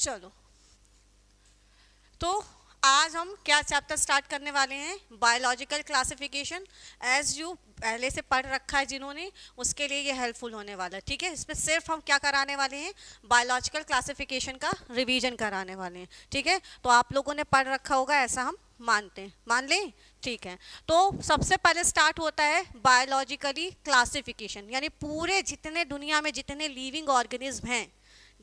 चलो, तो आज हम क्या चैप्टर स्टार्ट करने वाले हैं, बायोलॉजिकल क्लासिफिकेशन। एज यू पहले से पढ़ रखा है जिन्होंने, उसके लिए ये हेल्पफुल होने वाला है। ठीक है, इसमें सिर्फ हम क्या कराने वाले हैं, बायोलॉजिकल क्लासिफिकेशन का रिवीजन कराने वाले हैं। ठीक है, तो आप लोगों ने पढ़ रखा होगा, ऐसा हम मानते हैं, मान लें। ठीक है, तो सबसे पहले स्टार्ट होता है बायोलॉजिकली क्लासिफिकेशन, यानी पूरे जितने दुनिया में जितने लिविंग ऑर्गेनिज्म हैं,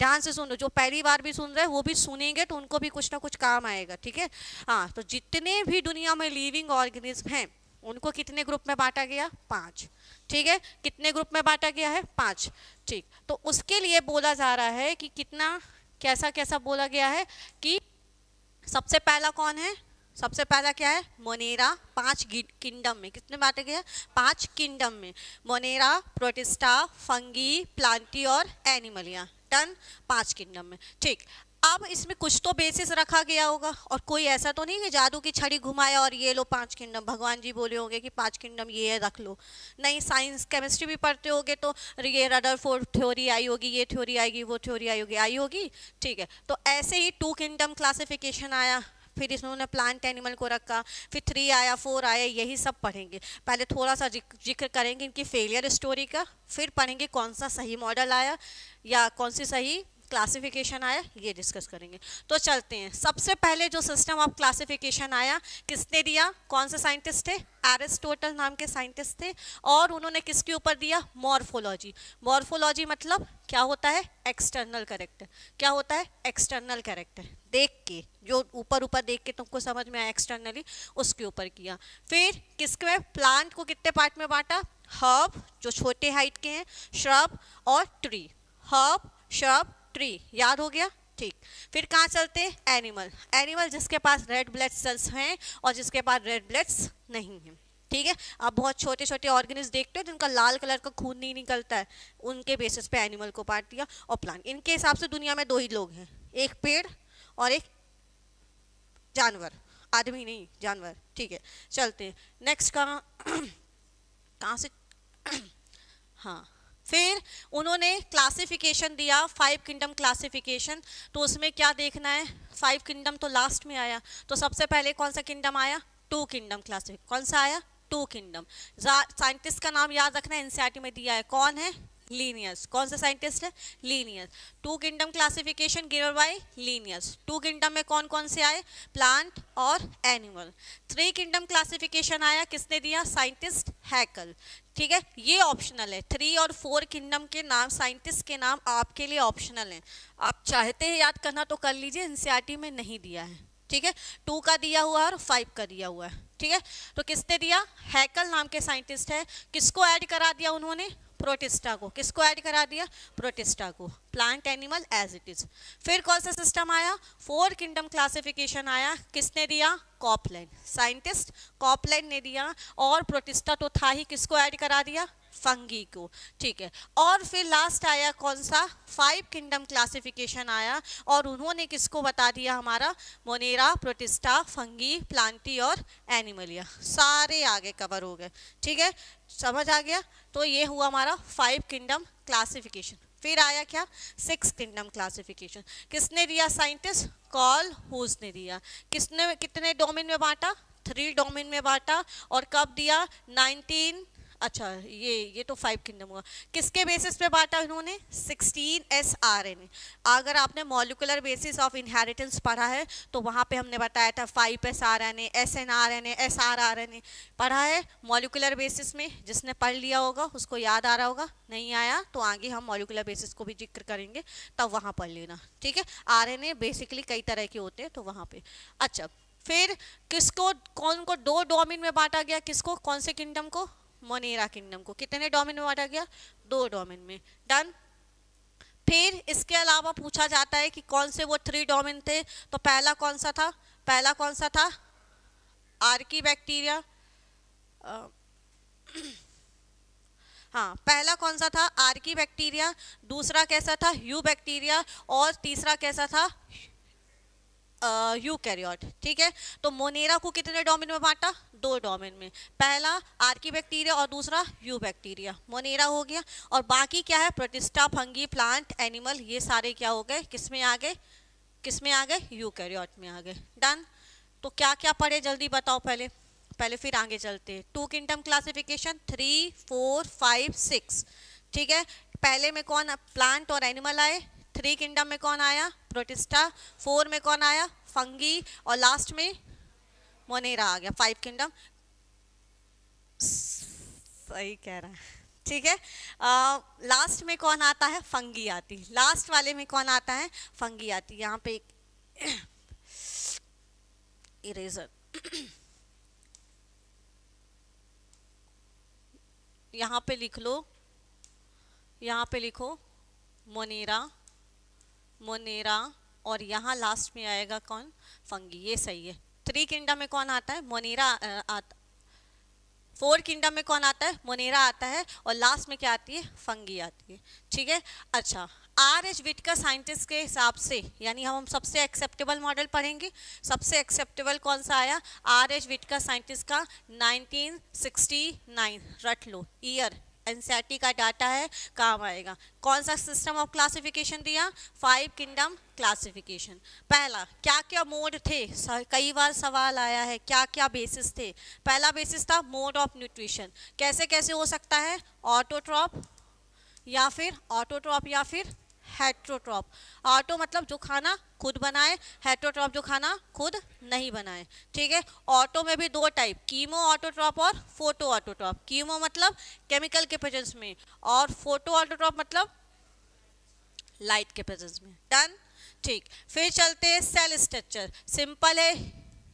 ध्यान से सुनो, जो पहली बार भी सुन रहे हैं वो भी सुनेंगे तो उनको भी कुछ ना कुछ काम आएगा। ठीक है, हाँ, तो जितने भी दुनिया में लिविंग ऑर्गेनिज्म हैं उनको कितने ग्रुप में बांटा गया, 5। ठीक है, कितने ग्रुप में बांटा गया है, 5। ठीक, तो उसके लिए बोला जा रहा है कि कितना कैसा कैसा बोला गया है कि सबसे पहला कौन है, सबसे पहला क्या है, मोनेरा। 5 किंगडम में कितने बांटे गए, 5 किंगडम में, मोनेरा, प्रोटिस्टा, फंगी, प्लांटी और एनिमलिया। डन, 5 किंगडम में। ठीक, अब इसमें कुछ तो बेसिस रखा गया होगा, और कोई ऐसा तो नहीं कि जादू की छड़ी घुमाया और ये लो 5 किंगडम, भगवान जी बोले होंगे कि 5 किंगडम ये रख लो। नहीं, साइंस केमिस्ट्री भी पढ़ते होगे तो ये रदरफोर्ड थ्योरी आई होगी, ये थ्योरी आएगी, वो थ्योरी आई होगी। ठीक है, तो ऐसे ही 2 किंगडम क्लासिफिकेशन आया, फिर इसमें प्लांट एनिमल को रखा, फिर 3 आया, 4 आया, यही सब पढ़ेंगे। पहले थोड़ा सा जिक्र करेंगे इनकी फेलियर स्टोरी का, फिर पढ़ेंगे कौन सा सही मॉडल आया या कौन सी सही क्लासिफिकेशन आया, ये डिस्कस करेंगे। तो चलते हैं, सबसे पहले जो सिस्टम ऑफ क्लासिफिकेशन आया किसने दिया, कौन से साइंटिस्ट थे, एरिस्टोटल नाम के साइंटिस्ट थे, और उन्होंने किसके ऊपर दिया, मॉर्फोलॉजी। मॉर्फोलॉजी मतलब क्या होता है, एक्सटर्नल कैरेक्टर। क्या होता है, एक्सटर्नल कैरेक्टर, देख के, जो ऊपर ऊपर देख के तुमको समझ में आया एक्सटर्नली, उसके ऊपर किया। फिर किसके, प्लांट को कितने पार्ट में बांटा, हर्ब जो छोटे हाइट के हैं, श्रब और ट्री। हर्ब, श्रब, ट्री, याद हो गया। ठीक, फिर कहाँ चलते, एनिमल। एनिमल जिसके पास रेड ब्लड सेल्स हैं और जिसके पास रेड ब्लड्स नहीं हैं। ठीक है, आप बहुत छोटे छोटे ऑर्गेनिज्म देखते हो जिनका लाल कलर का खून नहीं निकलता है, उनके बेसिस पे एनिमल को बांट दिया। और प्लांट, इनके हिसाब से दुनिया में 2 ही लोग हैं, एक पेड़ और एक जानवर, आदमी नहीं, जानवर। ठीक है, चलते हैं नेक्स्ट। कहाँ से हाँ, फिर उन्होंने क्लासिफिकेशन दिया, 5 किंगडम क्लासिफिकेशन। तो उसमें क्या देखना है, 5 किंगडम तो लास्ट में आया, तो सबसे पहले कौन सा किंगडम आया, 2 किंगडम क्लासिफिकेशन। कौन सा आया, 2 किंगडम। साइंटिस्ट का नाम याद रखना है, एनसीईआरटी में दिया है, कौन है, लीनियस। कौन सा साइंटिस्ट है, Linnaeus. 2 kingdom classification given by Linnaeus. 2 kingdom में कौन कौन से आए, प्लांट और एनिमल। 3 किंगडम क्लासिफिकेशन आया, किसने दिया, साइंटिस्ट हैकल। ठीक है, ये ऑप्शनल है। 3 और 4 किंगडम के नाम, साइंटिस्ट के नाम आपके लिए ऑप्शनल हैं, आप चाहते हैं याद करना तो कर लीजिए, एनसीईआरटी में नहीं दिया है। ठीक है, 2 का दिया हुआ है और 5 का दिया हुआ है। ठीक है, तो किसने दिया, हैकल नाम के साइंटिस्ट है। किसको ऐड करा दिया उन्होंने, प्रोटिस्टा को। किसको ऐड करा दिया, प्रोटिस्टा को। Plant animal as it is. फिर कौन सा सिस्टम आया, 4 किंगडम क्लासिफिकेशन आया, किसने दिया, कॉपलैंड, साइंटिस्ट कॉपलैंड ने दिया। और प्रोटिस्टा तो था ही, किसको ऐड करा दिया, फंगी को। ठीक है, और फिर लास्ट आया कौन सा, 5 किंगडम क्लासिफिकेशन आया, और उन्होंने किसको बता दिया, हमारा मोनेरा, प्रोटिस्टा, फंगी, प्लांटी और एनिमलिया, सारे आगे कवर हो गए। ठीक है, समझ आ गया। तो ये हुआ हमारा 5 किंगडम क्लासिफिकेशन। फिर आया क्या, 6 किंगडम क्लासिफिकेशन। किसने दिया, साइंटिस्ट कार्ल हुज ने दिया। किसने कितने डोमेन में बांटा, 3 डोमेन में बांटा। और कब दिया, 19, अच्छा ये तो 5 किंगडम हुआ। किसके बेसिस पे बांटा इन्होंने, 16 sRNA। अगर आपने मॉलिक्यूलर बेसिस ऑफ इनहेरिटेंस पढ़ा है तो वहाँ पे हमने बताया था 5 sRNA, SNRNA, SrRNA पढ़ा है मॉलिक्यूलर बेसिस में। जिसने पढ़ लिया होगा उसको याद आ रहा होगा, नहीं आया तो आगे हम मॉलिक्यूलर बेसिस को भी जिक्र करेंगे, तब वहाँ पढ़ लेना। ठीक है, RNA बेसिकली कई तरह के होते हैं, तो वहाँ पे। अच्छा, फिर किसको, कौन को 2 डोमेन में बांटा गया, किसको, कौन से किंगडम को, मोनेरा किंगडम को। कितने डोमेन में बांटा गया, 2 डोमेन में। डन। फिर इसके अलावा पूछा जाता है कि कौन से वो 3 डोमेन थे, तो पहला कौन सा था, पहला कौन सा था, आर्की बैक्टीरिया। हाँ, पहला कौन सा था, आर्की बैक्टीरिया। दूसरा कैसा था, यू बैक्टीरिया। और तीसरा कैसा था, यूकैरियोट। ठीक है, तो मोनेरा को कितने डोमेन में बांटा, 2 डोमेन में। पहला आर्की बैक्टीरिया और दूसरा यू बैक्टीरिया, मोनेरा हो गया। और बाकी क्या है, प्रोटिस्टा, फंगी, प्लांट, एनिमल, ये सारे क्या हो गए, किस में आ गए, किस में आ गए, यूकैरियोट में आ गए। डन। तो क्या क्या पढ़े जल्दी बताओ पहले, फिर आगे चलते हैं। 2 किंगडम क्लासिफिकेशन 3, 4, 5, 6। ठीक है, पहले में कौन प्लांट और एनिमल आए, 3 किंगडम में कौन आया, प्रोटिस्टा, 4 में कौन आया, फंगी, और लास्ट में मोनेरा आ गया। 5 किंगडम, सही कह रहा है। ठीक है, लास्ट में कौन आता है, फंगी आती, लास्ट वाले में कौन आता है, फंगी आती। यहाँ पे एक इरेजर यहाँ पे लिख लो, यहाँ पे लिखो मोनेरा, मोनेरा, और यहाँ लास्ट में आएगा कौन, फंगी। ये सही है। 3 किंगडम में कौन आता है, मोनेरा आता, 4 किंगडम में कौन आता है, मोनेरा आता है, और लास्ट में क्या आती है, फंगी आती है। ठीक है, अच्छा, R.H. विटकर साइंटिस्ट के हिसाब से, यानी हम सबसे एक्सेप्टेबल मॉडल पढ़ेंगे। सबसे एक्सेप्टेबल कौन सा आया, R.H. विटकर साइंटिस्ट का 1969, रट लो ईयर, एनसीईआरटी का डाटा है, काम आएगा। कौन सा सिस्टम ऑफ क्लासिफिकेशन दिया, 5 किंगडम क्लासिफिकेशन। पहला क्या क्या मोड थे, कई बार सवाल आया है, क्या क्या बेसिस थे। पहला बेसिस था मोड ऑफ न्यूट्रिशन, कैसे कैसे हो सकता है, ऑटोट्रॉप या फिर हेट्रोट्रॉप। ऑटो मतलब जो खाना खुद बनाए, हेट्रोट्रॉप जो खाना खुद नहीं बनाए। ठीक है, ऑटो में भी 2 टाइप, कीमो ऑटोट्रॉप और फोटो ऑटोट्रॉप। कीमो मतलब केमिकल के प्रेजेंस में, और फोटो ऑटोट्रॉप मतलब लाइट के प्रेजेंस में। डन। ठीक, फिर चलते हैं सेल स्ट्रक्चर, सिंपल है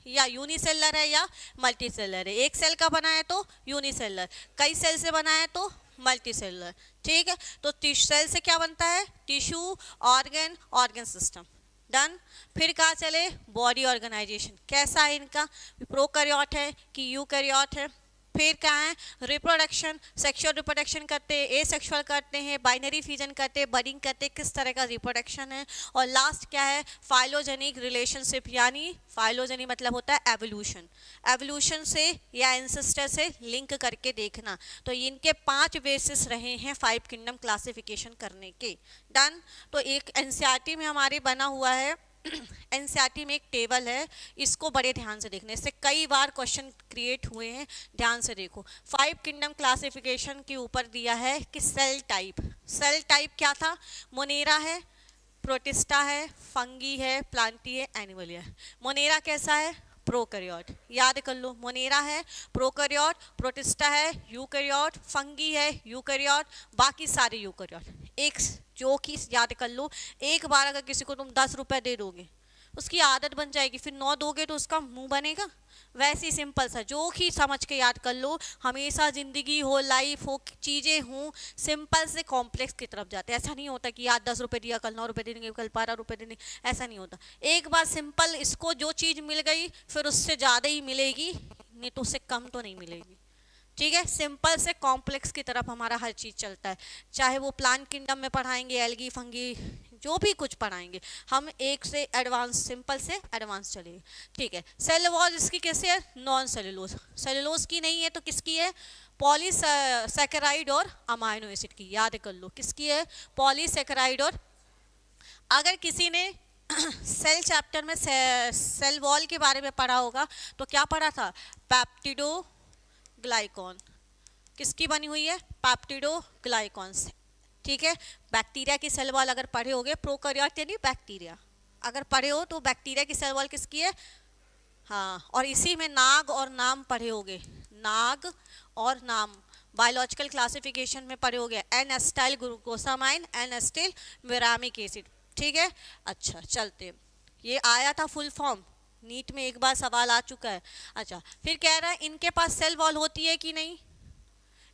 या यूनिसेलर है या मल्टीसेलर है। एक सेल का बना है तो यूनिसेलर, कई सेल से बना है तो मल्टी सेलुलर। ठीक है, तो सेल से क्या बनता है, टिश्यू, ऑर्गन सिस्टम। डन। फिर कहाँ चले, बॉडी ऑर्गेनाइजेशन, कैसा है इनका, प्रोकैरियोट है कि यूकैरियोट है। फिर क्या है, रिप्रोडक्शन, सेक्सुअल रिप्रोडक्शन करते हैं, एसेक्सुअल करते हैं, बाइनरी फ्यूजन करते हैं, बडिंग करते हैं, किस तरह का रिप्रोडक्शन है। और लास्ट क्या है, फाइलोजेनिक रिलेशनशिप, यानी फाइलोजेनी मतलब होता है एवोल्यूशन, एवोल्यूशन से या एंसेस्टर से लिंक करके देखना। तो इनके 5 बेसिस रहे हैं 5 किंगडम क्लासिफिकेशन करने के। डन। तो एक एनसीईआरटी में हमारे बना हुआ है, एनसीईआरटी में एक टेबल है, इसको बड़े ध्यान से देखने से कई बार क्वेश्चन क्रिएट हुए हैं, ध्यान से देखो। 5 किंगडम क्लासिफिकेशन के ऊपर दिया है कि सेल टाइप, सेल टाइप क्या था, मोनेरा है, प्रोटिस्टा है, फंगी है, प्लांटी है, एनिमल है। मोनेरा कैसा है, प्रोकैरियोट, याद कर लो, मोनेरा है, प्रोकैरियोट, प्रोटिस्टा है, यूकैरियोट, फंगी है, यूकैरियोट, बाकी सारे यूकैरियोट। एक जो कि याद कर लो, एक बार अगर किसी को तुम 10 रुपए दे दोगे उसकी आदत बन जाएगी, फिर 9 दोगे तो उसका मुंह बनेगा। वैसे ही सिंपल सा जो कि समझ के याद कर लो। हमेशा जिंदगी हो, लाइफ हो, चीज़ें हों, सिंपल से कॉम्प्लेक्स की तरफ जाते हैं। ऐसा नहीं होता कि याद 10 रुपये दिया, कल 9 रुपये देंगे, कल 12 रुपये देंगे, ऐसा नहीं होता। एक बार सिंपल इसको जो चीज़ मिल गई फिर उससे ज़्यादा ही मिलेगी, नहीं तो उससे कम तो नहीं मिलेगी। ठीक है, सिंपल से कॉम्प्लेक्स की तरफ हमारा हर चीज़ चलता है। चाहे वो प्लांट किंगडम में पढ़ाएंगे, एल्गी, फंगी, जो भी कुछ पढ़ाएंगे, हम एक से एडवांस, सिंपल से एडवांस चलेंगे। ठीक है, सेल वॉल इसकी कैसे है, नॉन सेलुलोज, सेलुलोज की नहीं है तो किसकी है, पॉलीसैकेराइड और अमाइनो एसिड की। याद कर लो किसकी है, पॉलीसैकेराइड। और अगर किसी ने सेल चैप्टर में सेल वॉल के बारे में पढ़ा होगा तो क्या पढ़ा था, पेप्टिडो ग्लाइकॉन, किसकी बनी हुई है, पेप्टिडो ग्लाइकॉन से। ठीक है, बैक्टीरिया की सेल वॉल अगर पढ़े होगे, प्रोकैरियोट यानी बैक्टीरिया अगर पढ़े हो तो बैक्टीरिया की सेल वॉल किसकी है, हाँ। और इसी में नाग और नाम पढ़े होगे, नाग और नाम बायोलॉजिकल क्लासिफिकेशन में पढ़े होगे, N acetyl glucosamine, N acetyl muramic acid. ठीक है, अच्छा चलते, ये आया था फुल फॉर्म, नीट में एक बार सवाल आ चुका है। अच्छा, फिर कह रहा है इनके पास सेल वॉल होती है कि नहीं,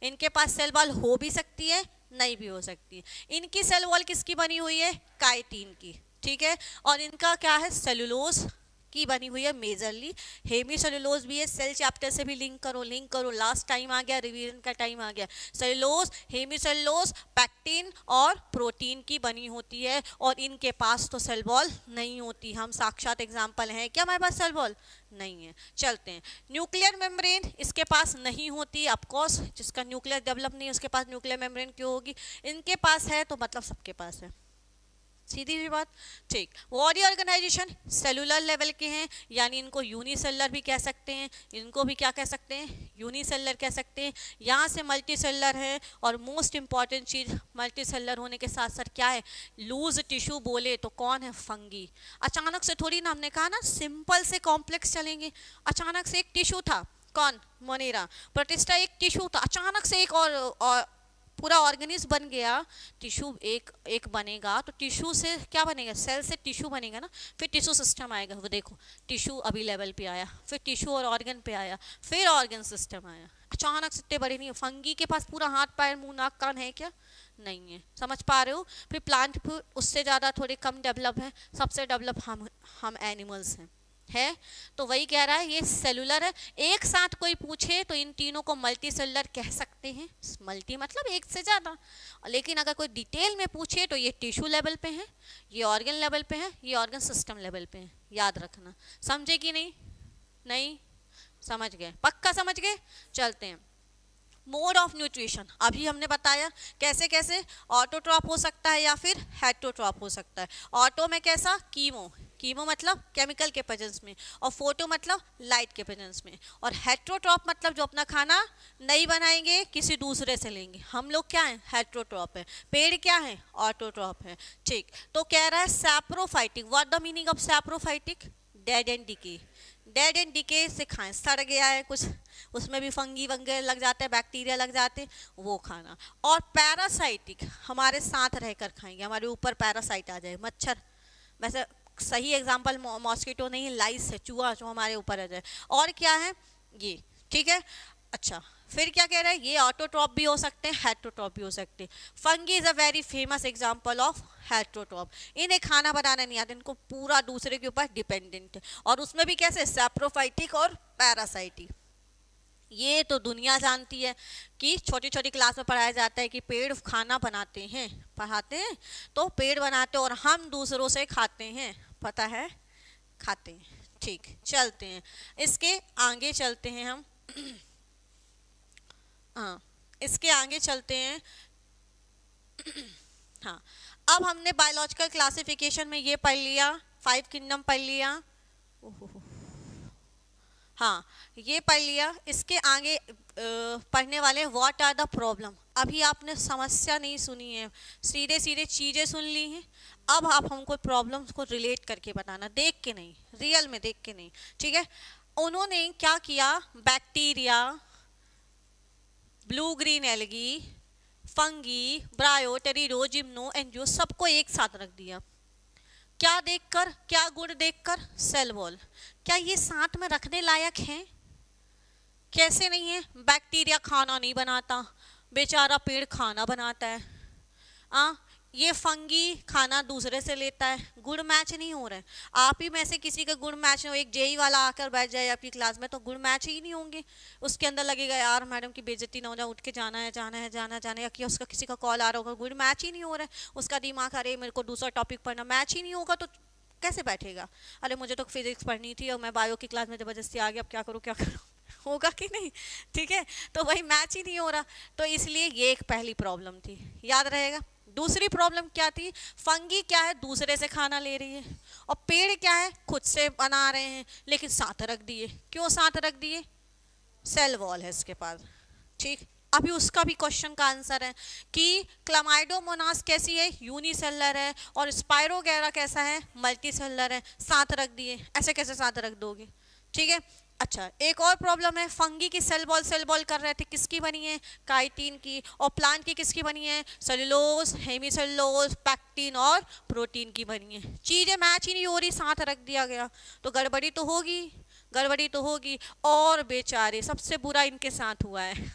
इनके पास सेल वॉल हो भी सकती है, नहीं भी हो सकती है। इनकी सेल वॉल किसकी बनी हुई है, काइटिन की। ठीक है, और इनका क्या है, सेलुलोज की बनी हुई है मेजरली, हेमी सेलुलोज भी है। सेल चैप्टर से भी लिंक करो, लास्ट टाइम आ गया, रिवीजन का टाइम आ गया। सेलुलोज, हेमी सेलुलोज, पैक्टिन और प्रोटीन की बनी होती है, और इनके पास तो सेल वॉल नहीं होती। हम साक्षात एग्जाम्पल हैं क्या, हमारे पास सेल वॉल नहीं है। चलते हैं, न्यूक्लियर मेम्ब्रेन इसके पास नहीं होती, ऑफकोर्स जिसका न्यूक्लियर डेवलप नहीं है उसके पास न्यूक्लियर मेम्ब्रेन क्यों होगी, इनके पास है तो मतलब सबके पास है। सीधी सी बात। ठीक, बॉडी ऑर्गेनाइजेशन सेलुलर लेवल के हैं, यानी इनको यूनिसेलुलर भी कह सकते हैं, इनको भी क्या कह सकते हैं, यूनिसेलुलर कह सकते हैं। यहाँ से मल्टीसेलुलर है, और मोस्ट इंपॉर्टेंट चीज़ मल्टीसेलुलर होने के साथ साथ क्या है, लूज टिश्यू बोले तो कौन है, फंगी। अचानक से थोड़ी ना, हमने कहा ना सिंपल से कॉम्प्लेक्स चलेंगे। अचानक से एक टिश्यू था, कौन, मोनेरा, प्रोटिस्टा एक टिश्यू था, अचानक से एक और पूरा ऑर्गेनिज्म बन गया। टिश्यू एक बनेगा तो टिश्यू से क्या बनेगा, सेल से टिश्यू बनेगा ना, फिर टिश्यू सिस्टम आएगा। वो देखो टिश्यू अभी लेवल पे आया, फिर टिश्यू और ऑर्गन पे आया, फिर ऑर्गन सिस्टम आया। अचानक से इतने बड़े नहीं है। फंगी के पास पूरा हाथ पैर मुंह नाक कान है क्या, नहीं है, समझ पा रहे हो। फिर प्लांट उससे ज़्यादा थोड़े कम डेवलप है, सबसे डेवलप हम एनिमल्स हैं, है। तो वही कह रहा है ये सेलुलर है। एक साथ कोई पूछे तो इन तीनों को मल्टी सेलुलर कह सकते हैं, मल्टी मतलब एक से ज़्यादा। लेकिन अगर कोई डिटेल में पूछे तो ये टिश्यू लेवल पे है, ये ऑर्गन लेवल पे है, ये ऑर्गन सिस्टम लेवल पे है, याद रखना। समझे कि नहीं, नहीं समझ गए, पक्का समझ गए। चलते हैं मोड ऑफ न्यूट्रिशन। अभी हमने बताया कैसे कैसे ऑटोट्रॉप हो सकता है या फिर हेटरोट्रॉप हो सकता है। ऑटो में कैसा, कीमो, कीमो मतलब केमिकल के प्रेजेंस में, और फोटो मतलब लाइट के प्रेजेंस में। और हेटरोट्रॉप मतलब जो अपना खाना नहीं बनाएंगे, किसी दूसरे से लेंगे, हम लोग क्या हैं, हेटरोट्रॉप है। पेड़ क्या है, ऑटोट्रॉप है। ठीक, तो कह रहा है saprophytic. What the meaning of saprophytic, dead and decay. Dead and decay से खाएं, सड़ गया है कुछ, उसमें भी फंगी वंगे लग जाते हैं, बैक्टीरिया लग जाते हैं, वो खाना। और पैरासाइटिक, हमारे साथ रहकर खाएंगे, हमारे ऊपर पैरासाइट आ जाए, मच्छर, वैसे सही एग्जांपल मॉस्किटो नहीं, लाइस है, चूहा जो हमारे ऊपर आ जाए। और क्या है ये, ठीक है। अच्छा, फिर क्या कह रहा है, ये ऑटोट्रॉप भी हो सकते हैं, हेटरोट्रॉप भी हो सकते हैं। Fungi is a very famous example of heterotroph. इन्हें खाना बनाना नहीं आता, इनको पूरा दूसरे के ऊपर डिपेंडेंट है, और उसमें भी कैसे, सैप्रोफाइटिक और पैरासाइटिक। ये तो दुनिया जानती है कि छोटी छोटी क्लास में पढ़ाया जाता है कि पेड़ खाना बनाते हैं, पढ़ाते हैं, तो पेड़ बनाते हैं और हम दूसरों से खाते हैं, पता है, खाते हैं। ठीक, चलते हैं इसके आगे, चलते हैं हम हाँ, इसके आगे चलते हैं। हाँ, अब हमने बायोलॉजिकल क्लासिफिकेशन में ये पढ़ लिया, 5 किंगडम पढ़ लिया, हाँ ये पढ़ लिया। इसके आगे पढ़ने वाले व्हाट आर द प्रॉब्लम। अभी आपने समस्या नहीं सुनी है, सीधे सीधे चीज़ें सुन ली हैं। अब आप हमको प्रॉब्लम्स को रिलेट करके बताना, देख के नहीं, रियल में देख के नहीं, ठीक है। उन्होंने क्या किया, bacteria, blue green algae, fungi, bryo, pterido, gymno, angio, सबको एक साथ रख दिया। क्या देखकर, क्या गुण देखकर, सेल वॉल। क्या ये साथ में रखने लायक हैं, कैसे नहीं है। बैक्टीरिया खाना नहीं बनाता, बेचारा पेड़ खाना बनाता है। ये फंगी खाना दूसरे से लेता है, गुण मैच नहीं हो रहा है। आप ही में से किसी का गुण मैच हो, एक जेई वाला आकर बैठ जाए आपकी क्लास में तो गुण मैच ही नहीं होंगे, उसके अंदर लगेगा यार मैडम की बेइज्जती ना हो जाए, उठ के जाना है जाना है जाना जाना, या कि उसका किसी का कॉल आ रहा होगा, गुण मैच ही नहीं हो रहा है, उसका दिमाग अरे मेरे को दूसरा टॉपिक पढ़ना, मैच ही नहीं होगा तो कैसे बैठेगा। अरे मुझे तो फिजिक्स पढ़नी थी और मैं बायो की क्लास में ज़बरदस्ती आ गया, अब क्या करूँ क्या करूँ, होगा कि नहीं, ठीक है। तो वही मैच ही नहीं हो रहा, तो इसलिए ये एक पहली प्रॉब्लम थी, याद रहेगा। दूसरी प्रॉब्लम क्या थी, फंगी क्या है, दूसरे से खाना ले रही है, और पेड़ क्या है, खुद से बना रहे हैं, लेकिन साथ रख दिए। क्यों साथ रख दिए, सेल वॉल है इसके पास, ठीक। अभी उसका भी क्वेश्चन का आंसर है कि क्लामाइडोमोनास कैसी है, यूनिसेलुलर है, और स्पाइरोगैरा कैसा है, मल्टीसेलुलर है, साथ रख दिए। ऐसे कैसे साथ रख दोगे, ठीक है। अच्छा, एक और प्रॉब्लम है, फंगी की सेल बॉल कर रहे थे, किसकी बनी है, काइटिन की, और प्लांट की किसकी बनी है, सेलुलोज, हेमीसेलुलोज, पैक्टिन और प्रोटीन की बनी है। चीज़ें मैच ही नहीं हो रही, साथ रख दिया गया, तो गड़बड़ी तो होगी, गड़बड़ी तो होगी। और बेचारे सबसे बुरा इनके साथ हुआ है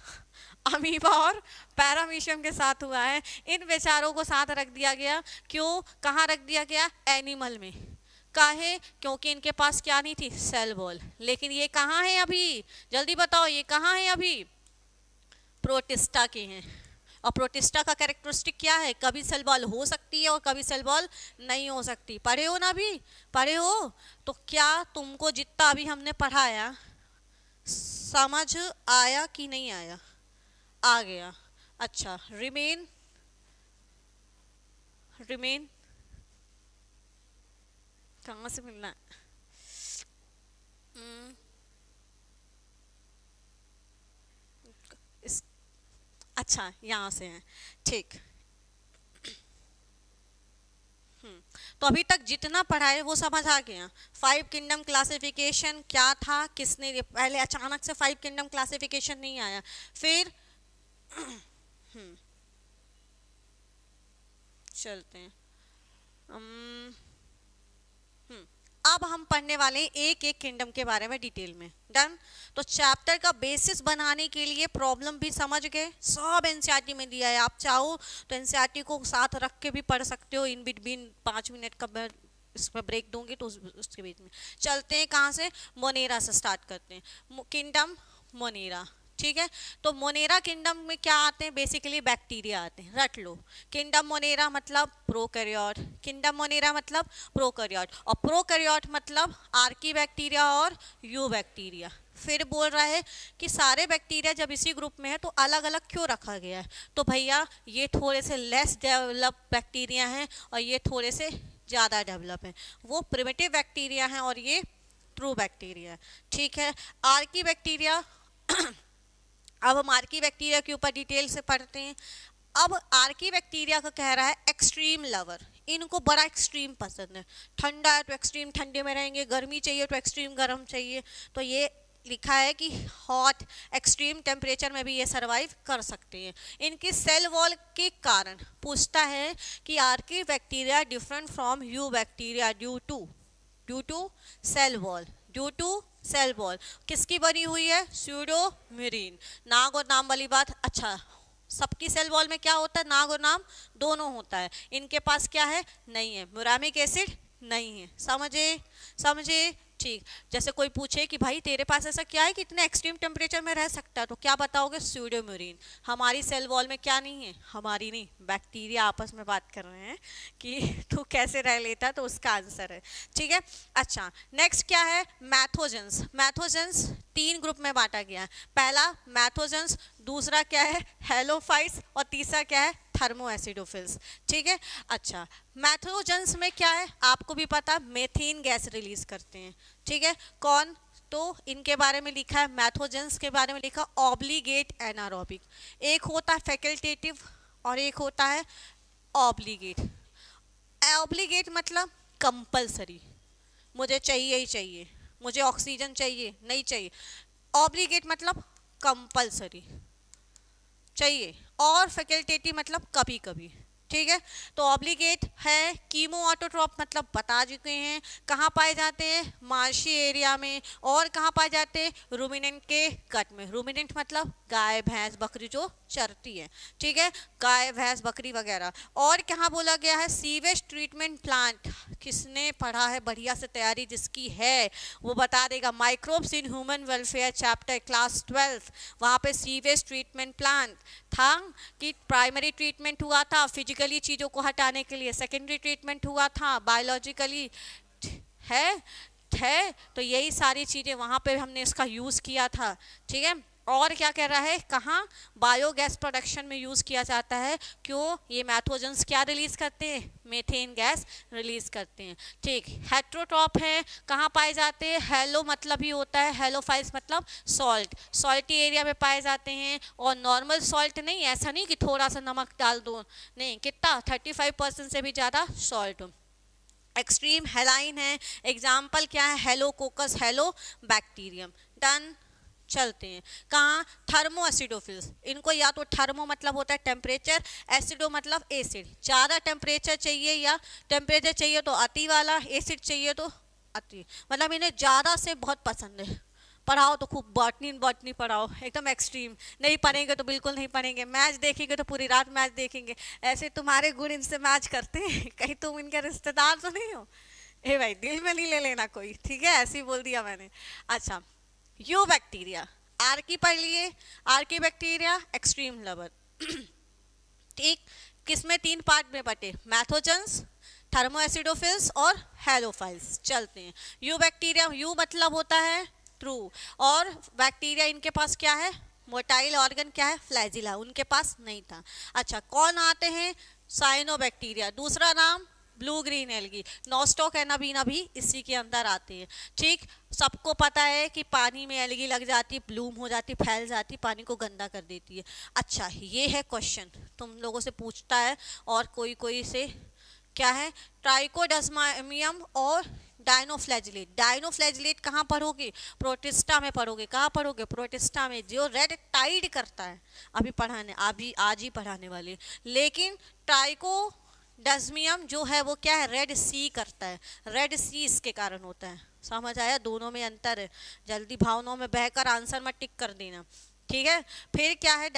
अमीबा और पैरामीशियम के साथ हुआ है। इन बेचारों को साथ रख दिया गया, क्यों, कहाँ रख दिया गया, एनिमल में। काहे, क्योंकि इनके पास क्या नहीं थी, सेल वॉल। लेकिन ये कहाँ है अभी, जल्दी बताओ, ये कहाँ है अभी, प्रोटिस्टा के हैं। और प्रोटिस्टा का कैरेक्टरिस्टिक क्या है, कभी सेल वॉल हो सकती है और कभी सेल वॉल नहीं हो सकती। पढ़े हो ना, अभी पढ़े हो, तो क्या तुमको जितना अभी हमने पढ़ाया समझ आया कि नहीं आया, आ गया। अच्छा, रिमेन कहाँ से मिलना है? इस अच्छा यहाँ से है, ठीक। तो अभी तक जितना पढ़ा है वो समझ आ गया। 5 किंगडम क्लासिफिकेशन क्या था, किसने पहले अचानक से 5 किंगडम क्लासिफिकेशन नहीं आया, फिर चलते हैं। अब हम पढ़ने वाले हैं एक एक किंगडम के बारे में डिटेल में। डन। तो चैप्टर का बेसिस बनाने के लिए प्रॉब्लम भी समझ गए, सब एनसीईआरटी में दिया है। आप चाहो तो एनसीईआरटी को साथ रख के भी पढ़ सकते हो, इन बिटवीन 5 मिनट का मैं इसमें ब्रेक दूंगी तो उसके बीच में चलते हैं। कहाँ से? मोनेरा से स्टार्ट करते हैं। किंगडम मोनेरा, ठीक है। तो मोनेरा किंगडम में क्या आते हैं? बेसिकली बैक्टीरिया आते हैं, रट लो। किंगडम मोनेरा मतलब प्रोकैरियोट, किंगडम मोनेरा मतलब प्रोकैरियोट, और प्रोकैरियोट मतलब आर्की बैक्टीरिया और यू बैक्टीरिया। फिर बोल रहा है कि सारे बैक्टीरिया जब इसी ग्रुप में है तो अलग अलग क्यों रखा गया है? तो भैया ये थोड़े से लेस डेवलप बैक्टीरिया हैं और ये थोड़े से ज़्यादा डेवलप हैं। वो प्रिमिटिव बैक्टीरिया हैं और ये ट्रू बैक्टीरिया है, ठीक है। आर्की बैक्टीरिया अब हम आर्की बैक्टीरिया के ऊपर डिटेल से पढ़ते हैं। अब आर्की बैक्टीरिया का कह रहा है एक्सट्रीम लवर, इनको बड़ा एक्सट्रीम पसंद है। ठंडा है तो एक्सट्रीम ठंडे में रहेंगे, गर्मी चाहिए तो एक्सट्रीम गर्म चाहिए। तो ये लिखा है कि हॉट एक्सट्रीम टेम्परेचर में भी ये सरवाइव कर सकते हैं। इनकी सेल वॉल के कारण पूछता है कि archaebacteria different from eubacteria due to cell wall, due to cell wall किसकी बनी हुई है? स्यूडोम्यूरिन। नाग और नाम वाली बात, अच्छा सबकी सेल वॉल में क्या होता है? नाग और नाम दोनों होता है। इनके पास क्या है? नहीं है, म्यूरामिक एसिड नहीं है। समझे? ठीक। जैसे कोई पूछे कि भाई तेरे पास ऐसा क्या है कि इतने एक्सट्रीम टेम्परेचर में रह सकता है, तो क्या बताओगे? स्यूडोम्यूरिन। हमारी सेल वॉल में क्या नहीं है? हमारी नहीं, बैक्टीरिया आपस में बात कर रहे हैं कि तू कैसे रह लेता, तो उसका आंसर है, ठीक है। अच्छा, नेक्स्ट क्या है? मैथोजेंस। मैथोजेंस 3 ग्रुप में बांटा गया है। पहला मैथोजेंस, दूसरा क्या है? हेलोफाइट्स, और तीसरा क्या है? थर्मोएसिडोफिल्स, ठीक है। अच्छा, मैथोजेंस में क्या है? आपको भी पता, मेथेन गैस रिलीज करते हैं, ठीक है। कौन? तो इनके बारे में लिखा है, मैथोजेंस के बारे में लिखा ऑब्लिगेट एनारोबिक। एक होता है फैकल्टेटिव और एक होता है ऑब्लिगेट। ऑब्लिगेट मतलब कंपलसरी, मुझे चाहिए ही चाहिए, मुझे ऑक्सीजन चाहिए नहीं चाहिए। ऑब्लिगेट मतलब कंपलसरी चाहिए, और फैकल्टेटिव मतलब कभी कभी, ठीक है। तो ऑब्लिगेट है। कीमो ऑटोट्रॉप मतलब बता चुके हैं, कहाँ पाए जाते हैं? मार्शी एरिया में। और कहाँ पाए जाते हैं? रूमिनेंट के कट में। रूमिनेंट मतलब गाय भैंस बकरी जो चरती है, ठीक है, गाय भैंस बकरी वगैरह। और कहाँ बोला गया है? Sewage treatment plant. किसने पढ़ा है बढ़िया से तैयारी जिसकी है वो बता देगा। Microbes in human welfare chapter class 12, वहाँ पे सीवेज ट्रीटमेंट प्लांट था कि प्राइमरी ट्रीटमेंट हुआ था फिजिकली चीज़ों को हटाने के लिए, सेकेंडरी ट्रीटमेंट हुआ था बायोलॉजिकली, है तो यही सारी चीज़ें वहाँ पे हमने इसका यूज़ किया था, ठीक है। और क्या कह रहा है? कहाँ? बायोगैस प्रोडक्शन में यूज़ किया जाता है। क्यों? ये मैथोजेंस क्या रिलीज़ करते हैं? मेथेन गैस रिलीज़ करते हैं, ठीक। हेट्रोट्रॉप है, कहाँ पाए जाते हैं? हेलो मतलब ही होता है, हेलोफाइल्स मतलब सॉल्ट, सॉल्टी एरिया में पाए जाते हैं। और नॉर्मल सॉल्ट नहीं, ऐसा नहीं कि थोड़ा सा नमक डाल दो, नहीं, कितना 35% से भी ज़्यादा सॉल्ट। एक्सट्रीम हेलाइन है, एग्जाम्पल क्या है? हेलोकोकस हेलो बैक्टीरियम। डन। चलते हैं कहाँ? थर्मोएसिडोफिल्स। इनको या तो थर्मो मतलब होता है टेम्परेचर, एसिडो मतलब एसिड, ज़्यादा टेम्परेचर चाहिए या टेम्परेचर चाहिए तो अति वाला, एसिड चाहिए तो अति, मतलब इन्हें ज़्यादा से बहुत पसंद है। पढ़ाओ तो खूब बॉटनी पढ़ाओ, एकदम एक्सट्रीम। नहीं पढ़ेंगे तो बिल्कुल नहीं पढ़ेंगे, मैच देखेंगे तो पूरी रात मैच देखेंगे। ऐसे तुम्हारे गुण इनसे मैच करते हैं, कहीं तुम इनके रिश्तेदार तो नहीं हो? ए भाई दिल में नहीं ले लेना कोई, ठीक है, ऐसे ही बोल दिया मैंने। अच्छा, यू बैक्टीरिया, आर्की पढ़ लिए। आर्की बैक्टीरिया एक्सट्रीम लवर, ठीक। किसमें? 3 पार्ट में बटे, मैथोजेंस, थर्मोएसिडोफिल्स और हेलोफाइल्स। चलते हैं। यू बैक्टीरिया, यू मतलब होता है ट्रू, और बैक्टीरिया इनके पास क्या है? मोटाइल ऑर्गन क्या है? फ्लैजिला, उनके पास नहीं था। अच्छा, कौन आते हैं? साइनोबैक्टीरिया, दूसरा नाम blue green algae. Nostoc anabaena भी इसी के अंदर आते हैं। ठीक, सबको पता है कि पानी में एल्गी लग जाती, ब्लूम हो जाती, फैल जाती, पानी को गंदा कर देती है। अच्छा, ये है क्वेश्चन तुम लोगों से पूछता है, और कोई कोई से क्या है, ट्राइकोडर्मामियम और डायनोफ्लैजिलेट। डायनोफ्लैजिलेट कहाँ पढ़ोगे? प्रोटिस्टा में पढ़ोगे। कहाँ पढ़ोगे? प्रोटिस्टा में, जो रेड टाइड करता है। अभी पढ़ाने, अभी आज ही पढ़ाने वाले। लेकिन ट्राइकोडर्मियम जो है वो क्या है? रेड सी करता है। रेड सी इसके कारण होता है। समझ आया? दोनों में अंतर है। जल्दी भावनाओं में बहकर आंसर में टिक कर देना, ठीक है। फिर क्या है,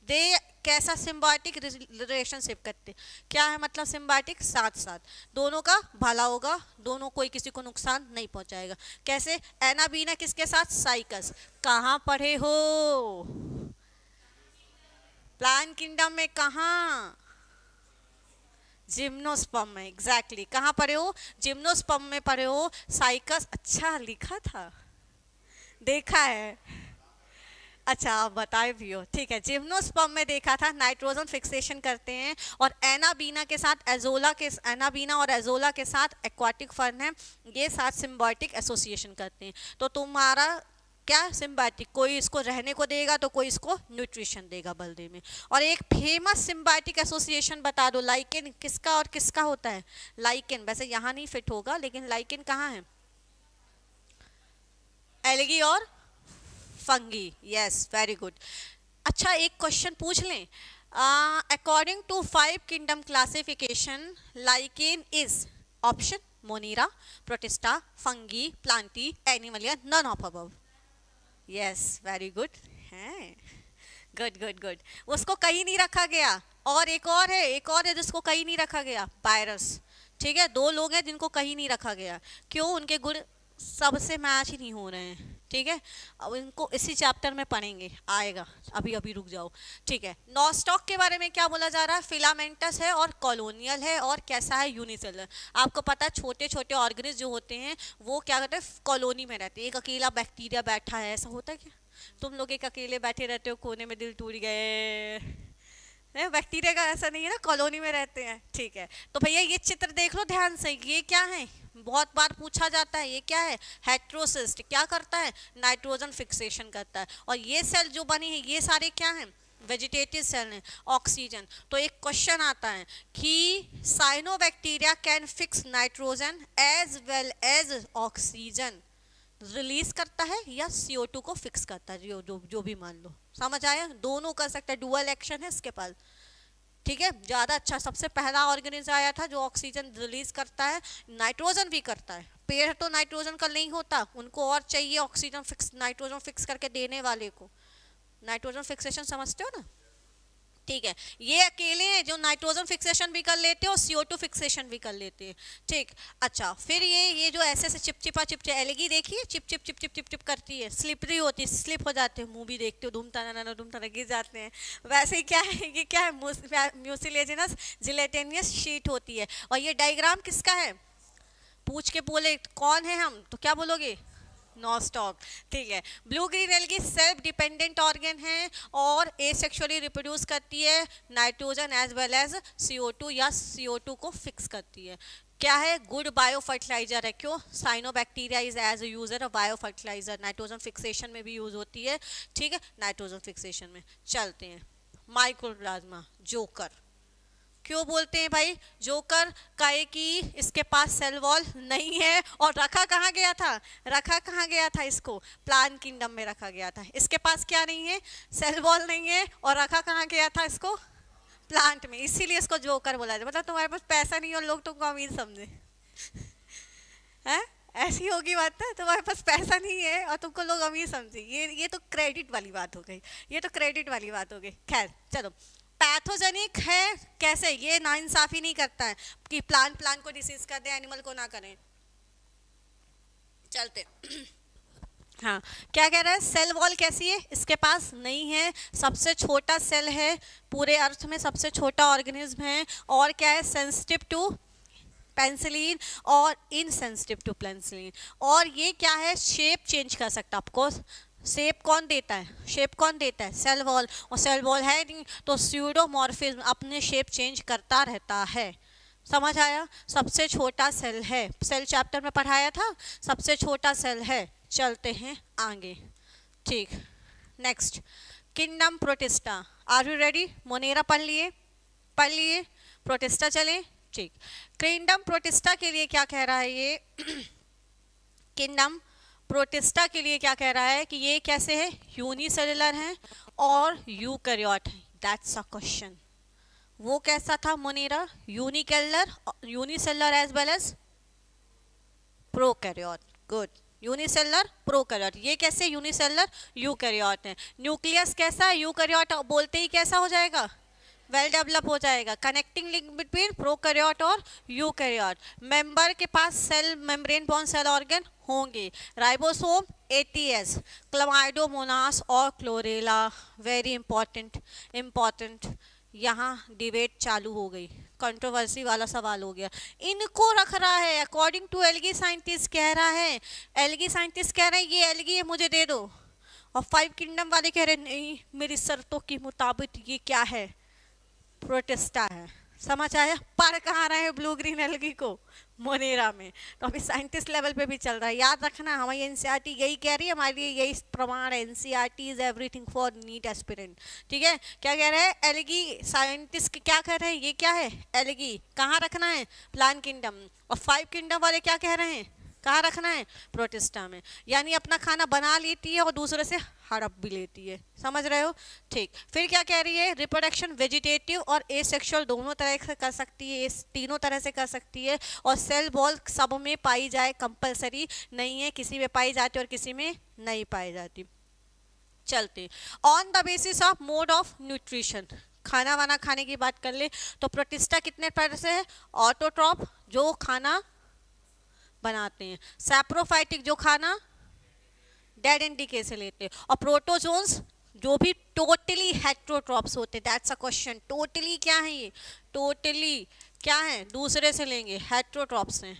दे कैसा सिम्बायोटिक रिलेशनशिप करते, क्या है मतलब सिम्बायोटिक? साथ साथ, दोनों का भला होगा, दोनों कोई किसी को नुकसान नहीं पहुंचाएगा। कैसे? एनाबीना किसके साथ? साइकस। कहाँ पढ़े हो? प्लांट किंगडम में। कहाँ? जिम्नोस्पर्म में। एग्जैक्टली, कहाँ पढ़े हो? जिम्नोस्पर्म में पढ़े हो। साइकस, अच्छा लिखा था, देखा है। अच्छा, आप बताए भी हो, ठीक है। जिम्नोस्पर्म में देखा था, नाइट्रोजन फिक्सेशन करते हैं, और एनाबीना के साथ एजोला के, एनाबीना और एजोला के साथ एक्वाटिक फर्न है, ये साथ सिम्बायोटिक एसोसिएशन करते हैं। तो तुम्हारा क्या सिम्बायोटिक, कोई इसको रहने को देगा तो कोई इसको न्यूट्रिशन देगा बल्दे में। और एक फेमस सिम्बायोटिक एसोसिएशन बता दो, लाइकेन किसका और किसका होता है? लाइकेन, वैसे यहाँ नहीं फिट होगा, लेकिन लाइकेन कहाँ है? एल्गी और फंगी। Yes, very good. अच्छा, एक क्वेश्चन पूछ लें। According to 5 kingdom classification, lichen is option monera, protista, fungi, plantae, animalia, none of above. Yes, very good है, गुड गुड गुड। उसको कहीं नहीं रखा गया। और एक और है, एक और है जिसको कहीं नहीं रखा गया, पायरस। ठीक है, 2 लोग हैं जिनको कहीं नहीं रखा गया। क्यों? उनके गुण सबसे मैच ही नहीं हो रहे हैं। ठीक है, अब इनको इसी चैप्टर में पढ़ेंगे, आएगा, अभी अभी रुक जाओ। ठीक है, नॉस्टॉक के बारे में क्या बोला जा रहा है? फिलामेंटस है और कॉलोनियल है, और कैसा है? यूनिसेलर। आपको पता है छोटे छोटे ऑर्गेनिज्म जो होते हैं वो क्या करते हैं? कॉलोनी में रहते हैं। एक अकेला बैक्टीरिया बैठा है, ऐसा होता है क्या? तुम लोग एक अकेले बैठे रहते हो, कोने में दिल टूट गए। बैक्टीरिया का ऐसा नहीं है ना, कॉलोनी में रहते हैं। ठीक है, तो भैया ये चित्र देख लो ध्यान से, ये क्या है? बहुत बार पूछा जाता है, ये क्या है? हेट्रोसिस्ट। क्या करता है? नाइट्रोजन फिक्सेशन करता है। और ये सेल जो बनी है, ये सारे क्या हैं? वेजिटेटिव सेल हैं। ऑक्सीजन। तो एक क्वेश्चन आता है कि cyanobacteria can fix nitrogen as well as oxygen, release करता है या CO2 को फिक्स करता है, जो भी मान लो। समझ आया? दोनों कर सकता है, डुअल एक्शन है इसके पास। ठीक है, ज़्यादा अच्छा। सबसे पहला ऑर्गेनिज्म आया था जो ऑक्सीजन रिलीज करता है, नाइट्रोजन भी करता है। पेड़ तो नाइट्रोजन का नहीं होता, उनको और चाहिए ऑक्सीजन फिक्स, नाइट्रोजन फिक्स करके देने वाले को। नाइट्रोजन फिक्सेशन समझते हो ना? ठीक है, ये अकेले हैं जो नाइट्रोजन फिक्सेशन भी कर लेते हैं और CO2 फिक्सेशन भी कर लेते हैं। ठीक, अच्छा, फिर ये जो ऐसे से चिपचिपा एलगी देखिए, chip chip chip chip chip chip करती है, स्लिपरी होती है, स्लिप हो जाते हैं। मूवी देखते हो, धूम तना गिर जाते हैं। वैसे ही क्या है, ये क्या है? म्यूसिलेजिनस जिलेटिनियस शीट होती है। और ये डायग्राम किसका है? पूछ के बोले कौन है हम, तो क्या बोलोगे? नॉस्टॉक। ठीक है, blue green algae self dependent organ है और एसेक्सुअली रिप्रोड्यूस करती है nitrogen as well as CO2 या CO2 को फिक्स करती है। क्या है? गुड बायो फर्टिलाइजर है। क्यों? Cyanobacteria is as a user of bio fertiliser. Nitrogen fixation में भी यूज होती है। ठीक है, नाइट्रोजन फिक्सेशन में चलते हैं। Mycoplasma, joker. क्यों बोलते हैं भाई जोकर? काहे कि इसके पास सेल वॉल नहीं है। और रखा कहाँ गया था? रखा कहाँ गया था इसको? प्लांट किंगडम में रखा गया था। इसके पास क्या नहीं है? सेल वॉल नहीं है। और रखा कहाँ गया था इसको? प्लांट में। इसीलिए इसको जोकर बोला जाए। मतलब तुम्हारे पास पैसा नहीं और लोग तुमको अमीर समझे हैं? ऐसी होगी बात है, तुम्हारे पास पैसा नहीं है और तुमको लोग अमीर समझे। ये तो क्रेडिट वाली बात हो गई। ये तो क्रेडिट वाली बात हो गई। खैर चलो, पैथोजेनिक है। कैसे? ये नाइंसाफी नहीं करता है कि प्लांट को डिसीज कर दे, एनिमल को ना करें। चलते हाँ, क्या कह रहा है? सेल वॉल कैसी है? इसके पास नहीं है। सबसे छोटा सेल है पूरे अर्थ में, सबसे छोटा ऑर्गेनिज्म है। और क्या है? सेंसिटिव टू पेंसिलिन और इनसेंसिटिव टू पेंसिलिन। और ये क्या है? शेप चेंज कर सकता है। आपको शेप कौन देता है? शेप कौन देता है? Cell wall. और सेल वॉल है नहीं तो स्यूडोमॉर्फिज्म अपने शेप चेंज करता रहता है। समझ आया? सबसे छोटा सेल है, सेल चैप्टर में पढ़ाया था, सबसे छोटा सेल है। चलते हैं आगे। ठीक, next kingdom Protista. Are you ready? Monera पढ़ लिए? प्रोटिस्टा चले। ठीक, किंगडम प्रोटिस्टा के लिए क्या कह रहा है ये किंगडम प्रोटिस्टा के लिए क्या कह रहा है कि ये कैसे है? यूनिसेलुलर है और यूकैरियोट है। That's a question. वो कैसा था Monera? Unicellular as well as prokaryote. Good, unicellular prokaryote. ये कैसे? यूनिसेलुलर यूकैरियोट है। न्यूक्लियस कैसा है? यूकैरियोट बोलते ही कैसा हो जाएगा? वेल डेवलप हो जाएगा। कनेक्टिंग लिंक बिटवीन प्रोकैरियोट और यूकैरियोट। मेंबर के पास cell membrane bound cell organ होंगे। राइबोसोम, एटीएस, क्लामाइडोमोनास और क्लोरेला। Very important. यहाँ डिबेट चालू हो गई, कंट्रोवर्सी वाला सवाल हो गया। इनको रख रहा है अकॉर्डिंग टू एल्गी साइंटिस्ट कह रहा है, एल्गी साइंटिस्ट कह रहे हैं ये एल्गी है मुझे दे दो, और 5 किंगडम वाले कह रहे हैं नहीं मेरी शर्तों के मुताबिक ये क्या है? प्रोटिस्टा है। समझ आया? पढ़ कहाँ रहे हैं ब्लू ग्रीन एल्गी को? मोनेरा में। तो अभी साइंटिस्ट लेवल पे भी चल रहा है। याद रखना हमारी एनसीईआरटी यही कह रही है, हमारे लिए यही प्रमाण है। NCERT is everything for NEET aspirant. ठीक है, क्या कह रहे हैं? एल्गी साइंटिस्ट क्या कह रहे हैं? ये क्या है? एल्गी। कहाँ रखना है? Plant kingdom. और 5 किंगडम वाले क्या कह रहे हैं? कहाँ रखना है? प्रोटिस्टा में। यानी अपना खाना बना लेती है और दूसरे से हड़प भी लेती है। समझ रहे हो? ठीक, फिर क्या कह रही है? रिप्रोडक्शन वेजिटेटिव और एसेक्सुअल दोनों तरह से कर सकती है, तीनों तरह से कर सकती है। और सेल वॉल सब में पाई जाए, कंपलसरी नहीं है, किसी में पाई जाती है और किसी में नहीं पाई जाती। चलते on the basis of mode of nutrition, खाना वाना खाने की बात कर ले तो प्रोटिस्टा कितने तरह से है? ऑटोट्रॉप जो खाना बनाते हैं, सैप्रोफाइटिक जो खाना डेड एंड डीके से लेते हैं, और प्रोटोजोन्स जो भी टोटली हेट्रोट्रॉप्स होते हैं। That's a question. टोटली क्या है? ये टोटली क्या है? दूसरे से लेंगे, हेट्रोट्रॉप्स हैं।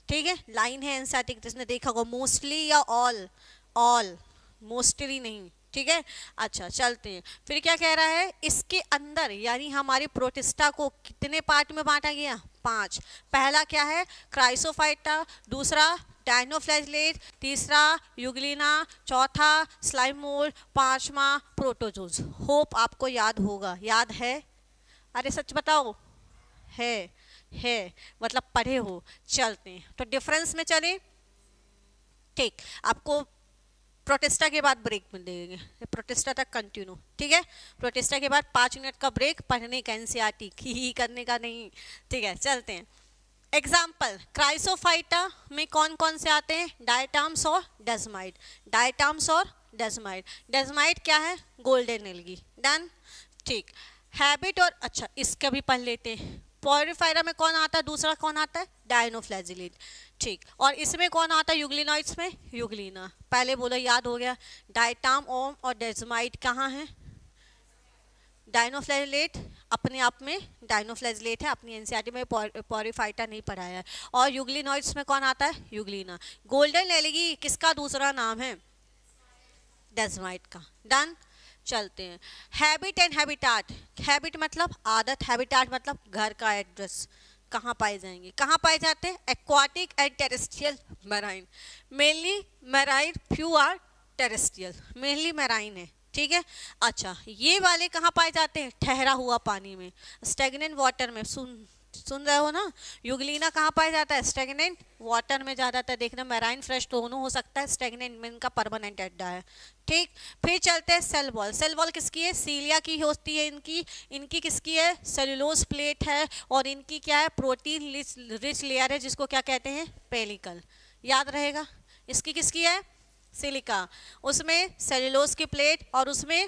ठीक है, लाइन है एनसीईआरटी जिसने देखा होगा, मोस्टली या ऑल, मोस्टली नहीं। ठीक है, अच्छा चलते हैं। फिर क्या कह रहा है? इसके अंदर यानी हमारी प्रोटिस्टा को कितने पार्ट में बांटा गया? 5। पहला क्या है? क्राइसोफाइटा, दूसरा डायनोफ्लैजेलेट, तीसरा यूग्लिना, चौथा स्लाइम मोल्ड, 5वां प्रोटोजोन्स। होप आपको याद होगा। याद है? अरे सच बताओ, है मतलब पढ़े हो। चलते हैं तो डिफरेंस में चले। ठीक, आपको प्रोटिस्टा के बाद ब्रेक मिलेंगे, प्रोटिस्टा तक कंटिन्यू। ठीक है, प्रोटिस्टा के बाद 5 मिनट का ब्रेक, पढ़ने का एनसीईआरटी ही करने का नहीं। ठीक है, चलते हैं। एग्जाम्पल, क्राइसोफाइटा में कौन कौन से आते हैं? डायटम्स और डेजमाइट। डायटम्स और डेजमाइट। डेजमाइट क्या है? Golden algae. डन। ठीक, हैबिट और अच्छा इसका भी पढ़ लेते हैं। पोरिफेरा में कौन आता है? दूसरा कौन आता है? डायनोफ्लैजिलेट। ठीक, और इसमें कौन आता है? यूग्लिनॉइड्स में यूग्लिना। पहले बोलो, याद हो गया। डायटाम ओम और डेजमाइट कहाँ है? डायनोफ्लैजिलेट अपने आप में डायनोफ्लैजिलेट है, अपनी एनसीईआरटी में पोरिफाइटा नहीं पढ़ाया है। और यूग्लिनॉइड्स में कौन आता है? यूग्लिना। गोल्डन एल्गी किसका दूसरा नाम है? डेजमाइट का। डन। चलते हैं। Habit and habitat. हैबिट मतलब आदत, हैबिटाट मतलब घर का एड्रेस, कहाँ पाए जाएंगे? कहाँ पाए जाते हैं? Aquatic and terrestrial marine. Mainly marine, few are terrestrial. Mainly marine है। ठीक है, अच्छा ये वाले कहाँ पाए जाते हैं? ठहरा हुआ पानी में, स्टेगनेंट वाटर में। सुन रहे हो ना? यूग्लिना कहाँ पाया जाता है? स्टेगनेंट वाटर में ज़्यादातर। देखना मैराइन फ्रेश दोनों हो सकता है, स्टेगनेंट में इनका परमानेंट अड्डा है। ठीक, फिर चलते हैं सेल वॉल। सेल वॉल किसकी है? सीलिया की होती है इनकी किसकी है? सेलुलोज प्लेट है। और इनकी क्या है? प्रोटीन रिच लेयर है जिसको क्या कहते हैं? पेलिकल। याद रहेगा। इसकी किसकी है? सिलिका। उसमें सेलुलोज की प्लेट और उसमें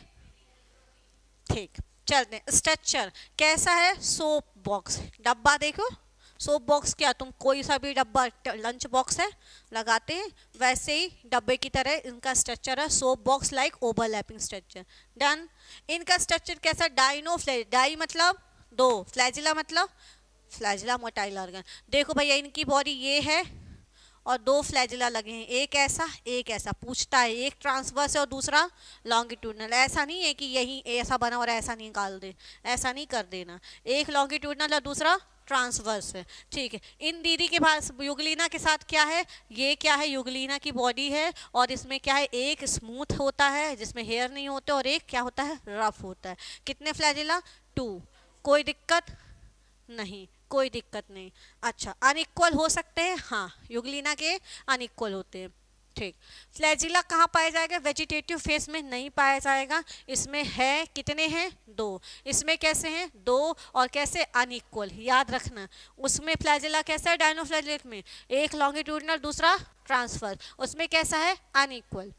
ठीक। चलते हैं। स्ट्रक्चर कैसा है? Soap box. डब्बा देखो, सोप बॉक्स क्या तुम कोई सा भी डब्बा लंच बॉक्स है लगाते हैं, वैसे ही डब्बे की तरह इनका स्ट्रक्चर है। Soap box like overlapping structure. Done. इनका स्ट्रक्चर कैसा? डाइनोफ्लैज, डाई मतलब 2, फ्लैजिला मतलब फ्लैजिला मोटाइल ऑर्गन। देखो भैया इनकी बॉडी ये है और 2 फ्लैजिला लगे हैं, एक ऐसा। पूछता है एक ट्रांसवर्स है और दूसरा लॉन्गिट्यूडनल। ऐसा नहीं है कि यही ऐसा बना और ऐसा निकाल दे, ऐसा नहीं कर देना। एक लॉन्गिट्यूडनल और दूसरा ट्रांसवर्स है, ठीक है। इन दीदी के पास युगलीना के साथ क्या है, ये क्या है, युगलीना की बॉडी है और इसमें क्या है, एक स्मूथ होता है जिसमें हेयर नहीं होते और एक क्या होता है, रफ होता है। कितने फ्लैजिला, 2। कोई दिक्कत नहीं, कोई दिक्कत नहीं। अच्छा, अनइक्वल हो सकते हैं, हाँ युगलीना के अनइक्वल होते हैं, ठीक। फ्लैजिला कहाँ पाया जाएगा, वेजिटेटिव फेस में नहीं पाया जाएगा। इसमें है कितने हैं, 2। इसमें कैसे हैं, 2 और कैसे अनइक्वल, याद रखना। उसमें फ्लैजिला कैसा है, डायनोफ्लैजिलेट में एक लॉन्गिट्यूडिनल दूसरा ट्रांसफर, उसमें कैसा है, अनइक्वल।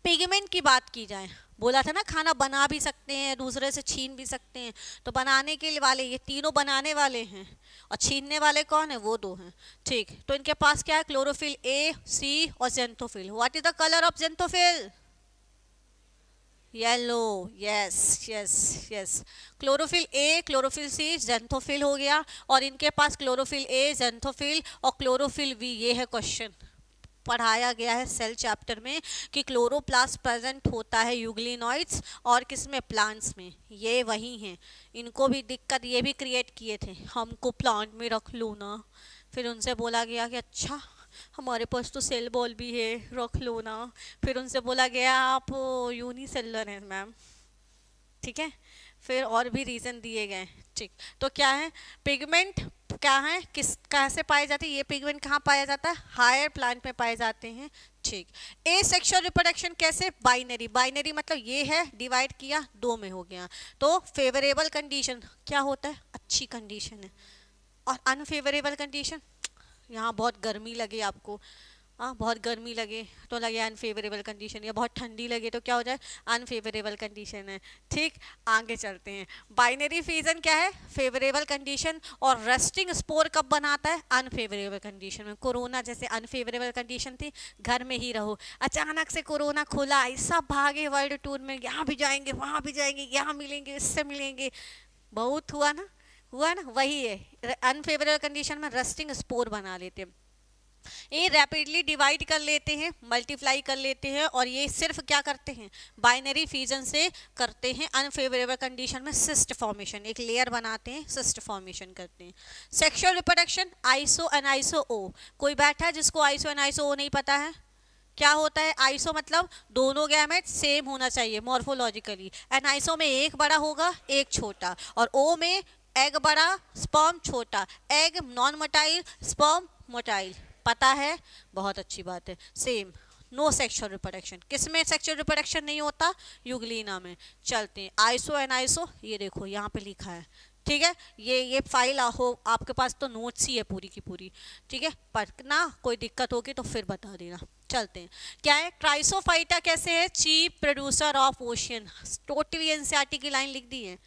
पिगमेंट की बात की जाए, बोला था ना खाना बना भी सकते हैं, दूसरे से छीन भी सकते हैं, तो बनाने के लिए वाले ये तीनों बनाने वाले हैं और छीनने वाले कौन है, वो 2 हैं, ठीक। तो इनके पास क्या है, क्लोरोफिल ए, सी और xanthophyll. What is the colour of xanthophyll, yellow, yes yes yes. Chlorophyll A, chlorophyll C, xanthophyll हो गया। और इनके पास क्लोरोफिल ए, ज़ेंथोफिल और क्लोरोफिल बी, ये है क्वेश्चन पढ़ाया गया है सेल चैप्टर में कि क्लोरोप्लास्ट प्रेजेंट होता है यूग्लिनॉइड्स और किसमें, प्लांट्स में। ये वही हैं, इनको भी दिक्कत ये भी क्रिएट किए थे, हमको प्लांट में रख लो ना। फिर उनसे बोला गया कि अच्छा हमारे पास तो सेल बॉल भी है, रख लो ना। फिर उनसे बोला गया आप यूनिसेलुलर हैं मैम, ठीक है। फिर और भी रीज़न दिए गए, ठीक। तो क्या है, पिगमेंट क्या है, किस कहाँ से पाए जाते हैं, ये पिगमेंट कहाँ पाया जाता है, हायर प्लांट में पाए जाते हैं, ठीक। ए सेक्सुअल रिप्रोडक्शन कैसे, बाइनरी, बाइनरी मतलब ये है डिवाइड किया 2 में हो गया। तो फेवरेबल कंडीशन क्या होता है, अच्छी कंडीशन है। और अनफेवरेबल कंडीशन, यहाँ बहुत गर्मी लगे आपको, बहुत गर्मी लगे तो लगे अनफेवरेबल कंडीशन, या बहुत ठंडी लगे तो क्या हो जाए, अनफेवरेबल कंडीशन है, ठीक। आगे चलते हैं, बाइनरी फिजन क्या है, फेवरेबल कंडीशन। और रेस्टिंग स्पोर कब बनाता है, अनफेवरेबल कंडीशन में। कोरोना जैसे अनफेवरेबल कंडीशन थी, घर में ही रहो, अचानक से कोरोना खुला, सब भागे वर्ल्ड टूर में, यहाँ भी जाएंगे वहाँ भी जाएंगे, यहाँ मिलेंगे इससे मिलेंगे, बहुत हुआ ना, हुआ ना, वही है अनफेवरेबल कंडीशन में रेस्टिंग स्पोर बना लेते हैं। ये रैपिडली डिवाइड कर लेते हैं, मल्टीप्लाई कर लेते हैं, और ये सिर्फ क्या करते हैं, बाइनरी फ्यूजन से करते हैं। अनफेवरेबल कंडीशन में सिस्ट फॉर्मेशन, एक लेयर बनाते हैं, सिस्ट फॉर्मेशन करते हैं। Sexual reproduction, iso and iso O. कोई बैठा है जिसको आइसो एंड आइसो ओ नहीं पता है, क्या होता है, आइसो मतलब दोनों गैमेट सेम होना चाहिए मॉर्फोलॉजिकली, एंड आइसो में एक बड़ा होगा एक छोटा, और ओ में एग बड़ा स्पर्म छोटा, egg non motile sperm motile, पता है, बहुत अच्छी बात है। सेम, नो सेक्सुअल रिप्रोडक्शन, किसमें सेक्सुअल रिप्रोडक्शन नहीं होता, युगलीना में। चलते हैं आइसो एंड आइसो, ये देखो यहाँ पे लिखा है, ठीक है। ये फाइल हो आपके पास तो नोट्स ही है पूरी की पूरी, ठीक है। पढ़ना, कोई दिक्कत होगी तो फिर बता देना। चलते हैं, क्या है, क्राइसोफाइटा कैसे है, chief producer of ocean, totally NCERT की लाइन लिख दी है,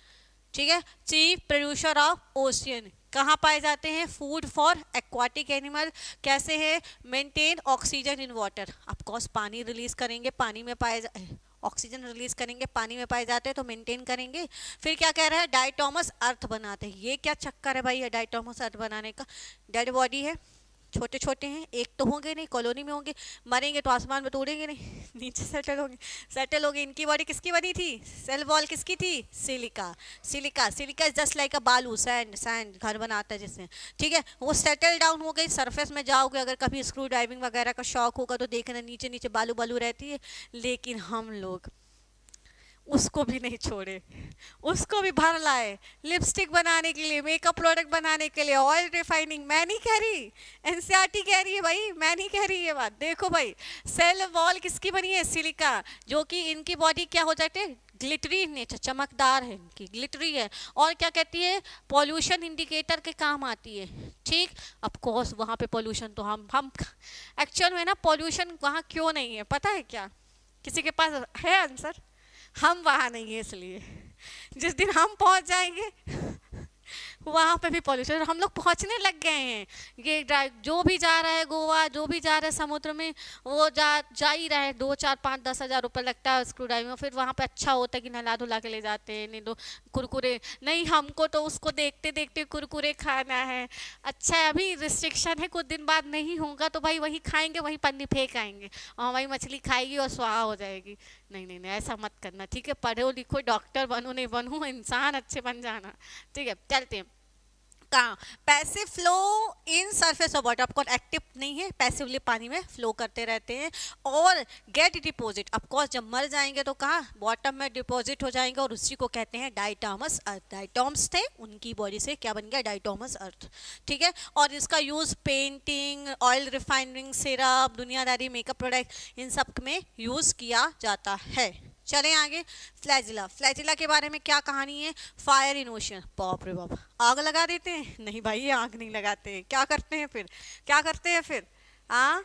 ठीक है। चीफ प्रोड्यूसर ऑफ ओशियन कहाँ पाए जाते हैं, फूड फॉर एक्वाटिक एनिमल, कैसे है, maintain oxygen in water, of course पानी रिलीज करेंगे, पानी में पाए ऑक्सीजन रिलीज करेंगे, पानी में पाए जाते हैं तो मेंटेन करेंगे। फिर क्या कह रहा है, डायटोमस अर्थ बनाते हैं, ये क्या चक्कर है भाई, ये डायटोमस अर्थ बनाने का, डेड बॉडी है, छोटे छोटे हैं, एक तो होंगे नहीं, कॉलोनी में होंगे, मरेंगे तो आसमान में तो उड़ेंगे नहीं, नीचे सेटल होंगे, सेटल होंगे। इनकी बॉडी किसकी बनी थी, सेल वॉल किसकी थी, silica, silica, silica is just like अ बालू, सैंड, सैंड घर बनाता है जिससे, ठीक है। वो सेटल डाउन हो गई, सरफेस में जाओगे, अगर कभी स्क्रू ड्राइविंग वगैरह का शौक होगा तो देखना नीचे नीचे बालू बालू रहती है, लेकिन हम लोग उसको भी नहीं छोड़े, उसको भी भर लाए लिपस्टिक बनाने के लिए, मेकअप प्रोडक्ट बनाने के लिए, ऑयल रिफाइनिंग। मैं नहीं कह रही, एनसीईआरटी कह रही है भाई, मैं नहीं कह रही ये बात। देखो भाई, सेल वॉल किसकी बनी है, सिलिका, जो कि इनकी बॉडी क्या हो जाते हैं, ग्लिटरी नेचर, चमकदार है इनकी, ग्लिटरी है। और क्या कहती है, पॉल्यूशन इंडिकेटर के काम आती है, ठीक। ऑफ कोर्स वहाँ पे पॉल्यूशन तो हम एक्चुअल में ना, पॉल्यूशन वहाँ क्यों नहीं है पता है क्या, किसी के पास है आंसर, हम वहाँ नहीं है, इसलिए जिस दिन हम पहुँच जाएंगे वहाँ पे भी पॉल्यूशन। हम लोग पहुँचने लग गए हैं, ये जो भी जा रहा है गोवा, जो भी जा रहा है समुद्र में, वो जा ही रहा है, 2, 4, 5, 10 हज़ार रुपये लगता है स्क्रू ड्राइविंग में। फिर वहाँ पे अच्छा होता है कि नहला धुला के ले जाते हैं, नहीं तो कुरकुरे नहीं, हमको तो उसको देखते देखते कुरकुरे खाना है। अच्छा है, अभी रिस्ट्रिक्शन है, कुछ दिन बाद नहीं होगा तो भाई वही खाएंगे, वही पन्नी फेंक आएंगे और वही मछली खाएगी और स्वाहा हो जाएगी। नहीं नहीं नहीं, ऐसा मत करना, ठीक है। पढ़ो लिखो, डॉक्टर बनूँ नहीं बनूँ, इंसान अच्छे बन जाना, ठीक है। चलते हैं, कहाँ passive flow in surface of water, of course active नहीं है, पैसिवली पानी में फ्लो करते रहते हैं। और गेट डिपॉजिट, ऑफकोर्स जब मर जाएंगे तो कहाँ बॉटम में डिपॉजिट हो जाएंगे, और उसी को कहते हैं डाइटॉमस अर्थ। डाइटॉम्स थे, उनकी बॉडी से क्या बन गया डाइटॉमस अर्थ, ठीक है। और इसका use painting, oil refining, syrup, दुनियादारी मेकअप प्रोडक्ट, इन सब में यूज़ किया जाता है। चलें आगे। फ्लैजिला, फ्लैजिला के बारे में क्या कहानी है? फायर इन ओशन, बाप रे बाप, आग लगा देते हैं? नहीं भाई, ये आग नहीं लगाते हैं। क्या करते हैं फिर? क्या करते हैं फिर? हाँ,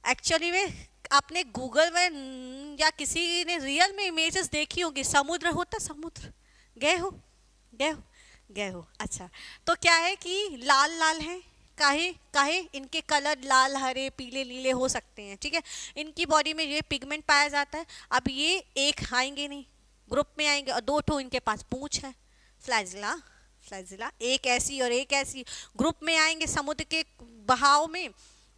एक्चुअली में आपने गूगल में या किसी ने रियल में इमेजेस देखी होगी, समुद्र होता, समुद्र गए हो? गए हो? गए हो, अच्छा। तो क्या है कि लाल लाल है, काहे काहे इनके कलर लाल, हरे, पीले, नीले हो सकते हैं, ठीक है। इनकी बॉडी में ये पिगमेंट पाया जाता है। अब ये एक आएंगे नहीं, ग्रुप में आएंगे, और दो ठो इनके पास पूंछ है। फ्लैजिला, फ्लैजिला एक ऐसी और एक ऐसी, ग्रुप में आएंगे समुद्र के बहाव में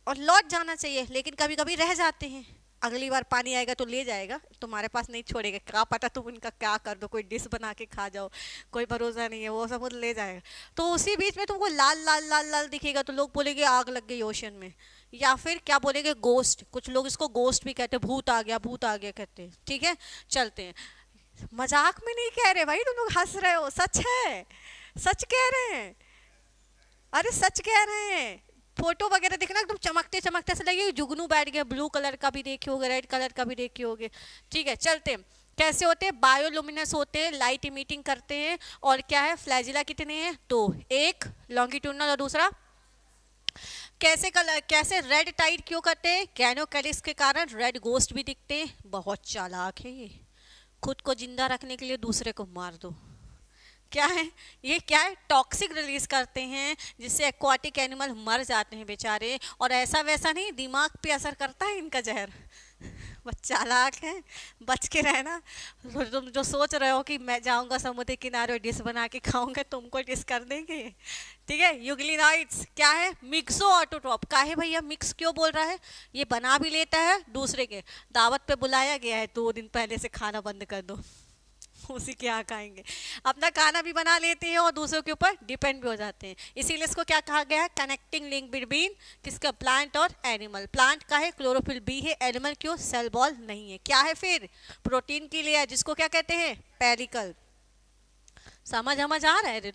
और लौट जाना चाहिए, लेकिन कभी कभी रह जाते हैं। अगली बार पानी आएगा तो ले जाएगा, तुम्हारे पास नहीं छोड़ेगा। क्या पता तुम इनका क्या कर दो, कोई डिश बना के खा जाओ, कोई भरोसा नहीं है, वो समुद्र ले जाएगा। तो उसी बीच में तुमको लाल लाल लाल लाल दिखेगा तो लोग बोलेंगे आग लग गई ओशन में, या फिर क्या बोलेंगे गोस्ट, कुछ लोग इसको गोस्ट भी कहते हैं, भूत आ गया, भूत आ गया कहते हैं, ठीक है। चलते हैं, मजाक में नहीं कह रहे भाई, तुम लोग हंस रहे हो, सच है, सच कह रहे हैं, अरे सच कह रहे हैं। फोटो वगैरह देखना एकदम चमकते चमकते ऐसा लगेगा जुगनू बैठ गया, ब्लू कलर का भी देखे होगे, रेड कलर का भी देखे होगे, ठीक है। चलते हैं, कैसे होते हैं? बायोलुमिनस होते हैं, लाइट इमिटिंग करते हैं। और क्या है, फ्लैजिला कितने हैं? दो, एक लॉन्गिट्यूडनल और दूसरा कैसे कलर, कैसे रेड टाइड क्यों करते हैं? कैनोकैलिस के कारण रेड गोस्ट भी दिखते हैं। बहुत चालाक है ये, खुद को जिंदा रखने के लिए दूसरे को मार दो। क्या है ये? क्या है? टॉक्सिक रिलीज करते हैं, जिससे एक्वाटिक एनिमल मर जाते हैं बेचारे। और ऐसा वैसा नहीं, दिमाग पे असर करता है इनका जहर। बस चालाक है, बच के रहना। तुम जो सोच रहे हो कि मैं जाऊंगा समुद्र किनारे और डिश बना के खाऊंगा, तुमको डिश कर देंगे, ठीक है। यूग्लिनाइट्स क्या है? Myxo autotroph. का है भैया मिक्स क्यों बोल रहा है? ये बना भी लेता है, दूसरे के दावत पे बुलाया गया है, 2 दिन पहले से खाना बंद कर दो, उसी के यहाँ खाएंगे। अपना खाना भी बना लेते हैं और दूसरों के ऊपर डिपेंड भी हो जाते हैं। इसीलिए इसको क्या कहा गया है? कनेक्टिंग लिंक बिटवीन किसका? प्लांट और एनिमल। प्लांट का है क्लोरोफिल बी है, एनिमल क्यों? सेल वॉल नहीं है। क्या है फिर? प्रोटीन की लेयर, जिसको क्या कहते हैं? पेरिकल। समझ आ रहा है?